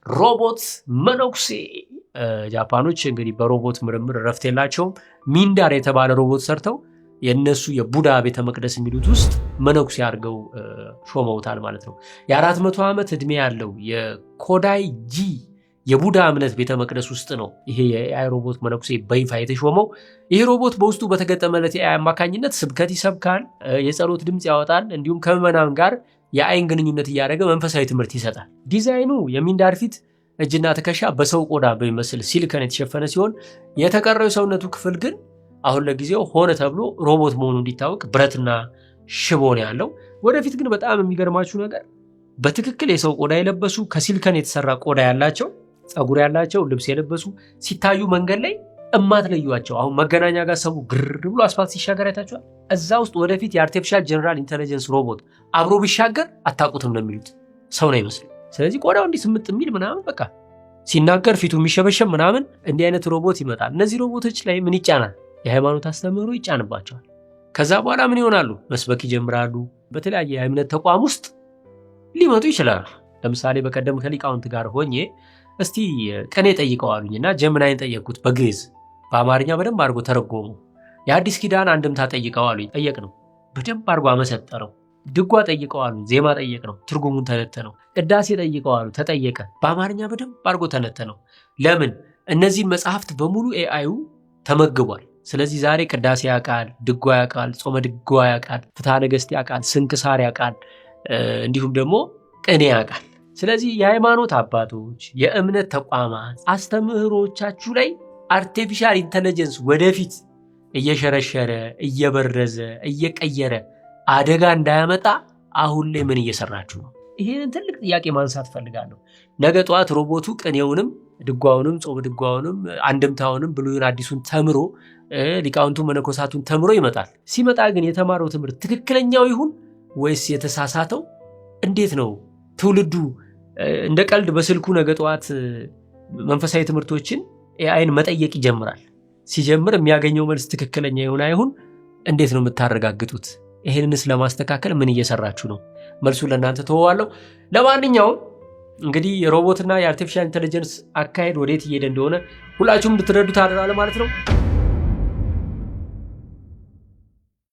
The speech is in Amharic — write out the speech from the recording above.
ሮቦት መነኩሴ ጃፓኖች እንግዲህ በሮቦት ምርምር ረፍት የላቸውም። ሚንዳር የተባለ ሮቦት ሰርተው የነሱ የቡዳ ቤተ መቅደስ የሚሉት ውስጥ መነኩሴ አድርገው ሾመውታል ማለት ነው። የ400 ዓመት ዕድሜ ያለው የኮዳይ ጂ የቡዳ እምነት ቤተ መቅደስ ውስጥ ነው ይሄ የኤአይ ሮቦት መነኩሴ በይፋ የተሾመው። ይሄ ሮቦት በውስጡ በተገጠመለት የኤአይ አማካኝነት ስብከት ይሰብካል፣ የጸሎት ድምፅ ያወጣል፣ እንዲሁም ከምዕመናን ጋር የአይን ግንኙነት እያደረገ መንፈሳዊ ትምህርት ይሰጣል። ዲዛይኑ የሚንዳር ፊት እጅና ትከሻ በሰው ቆዳ በሚመስል ሲሊከን የተሸፈነ ሲሆን የተቀረው የሰውነቱ ክፍል ግን አሁን ለጊዜው ሆነ ተብሎ ሮቦት መሆኑ እንዲታወቅ ብረትና ሽቦ ነው ያለው። ወደፊት ግን በጣም የሚገርማችሁ ነገር በትክክል የሰው ቆዳ የለበሱ ከሲሊከን የተሰራ ቆዳ ያላቸው ጸጉር ያላቸው ልብስ የለበሱ ሲታዩ መንገድ ላይ እማትለዩዋቸው አሁን መገናኛ ጋር ሰው ግር ብሎ አስፋልት ሲሻገር አይታችኋል። እዛ ውስጥ ወደፊት የአርቲፊሻል ጀነራል ኢንተለጀንስ ሮቦት አብሮ ቢሻገር አታውቁትም ነው የሚሉት። ሰው ነው ይመስል። ስለዚህ ቆዳው እንዲህ ስምጥ የሚል ምናምን በቃ ሲናገር ፊቱ የሚሸበሸብ ምናምን እንዲህ አይነት ሮቦት ይመጣል። እነዚህ ሮቦቶች ላይ ምን ይጫናል? የሃይማኖት አስተምህሮ ይጫንባቸዋል። ከዛ በኋላ ምን ይሆናሉ? መስበክ ይጀምራሉ። በተለያየ የእምነት ተቋም ውስጥ ሊመጡ ይችላሉ። ለምሳሌ በቀደም ከሊቃውንት ጋር ሆኜ እስቲ ቅኔ ጠይቀው አሉኝና ጀምናይን ጠየቅኩት በግዕዝ በአማርኛ በደንብ አድርጎ ተረጎሙ። የአዲስ ኪዳን አንድምታ ጠይቀው አሉኝ፣ ጠየቅ ነው በደንብ አድርጎ አመሰጠረው። ድጓ ጠይቀው አሉ፣ ዜማ ጠየቅ ነው ትርጉሙን ተነተነው። ቅዳሴ ጠይቀው አሉ፣ ተጠየቀ፣ በአማርኛ በደንብ አድርጎ ተነተነው። ለምን? እነዚህን መጽሐፍት በሙሉ ኤአዩ ተመግቧል። ስለዚህ ዛሬ ቅዳሴ ያውቃል፣ ድጓ ያውቃል፣ ጾመ ድጓ ያውቃል፣ ፍትሐ ነገሥት ያውቃል፣ ስንክሳር ያውቃል፣ እንዲሁም ደግሞ ቅኔ ያውቃል። ስለዚህ የሃይማኖት አባቶች፣ የእምነት ተቋማት አስተምህሮቻችሁ ላይ አርቲፊሻል ኢንተለጀንስ ወደፊት እየሸረሸረ እየበረዘ እየቀየረ አደጋ እንዳያመጣ አሁን ላይ ምን እየሰራችሁ ነው? ይሄንን ትልቅ ጥያቄ ማንሳት ፈልጋለሁ። ነገ ጠዋት ሮቦቱ ቅኔውንም ድጓውንም ጾመ ድጓውንም አንድምታውንም ብሉይን አዲሱን ተምሮ ሊቃውንቱ መነኮሳቱን ተምሮ ይመጣል። ሲመጣ ግን የተማረው ትምህርት ትክክለኛው ይሁን ወይስ የተሳሳተው? እንዴት ነው ትውልዱ እንደ ቀልድ በስልኩ ነገ ጠዋት መንፈሳዊ ትምህርቶችን ኤአይን መጠየቅ ይጀምራል። ሲጀምር የሚያገኘው መልስ ትክክለኛ ይሁን አይሁን እንዴት ነው የምታረጋግጡት? ይሄንንስ ለማስተካከል ምን እየሰራችሁ ነው? መልሱ ለእናንተ ተወዋለሁ። ለማንኛውም እንግዲህ የሮቦትና የአርቲፊሻል ኢንተለጀንስ አካሄድ ወዴት እየሄደ እንደሆነ ሁላችሁም እንድትረዱት አደራለሁ ማለት ነው።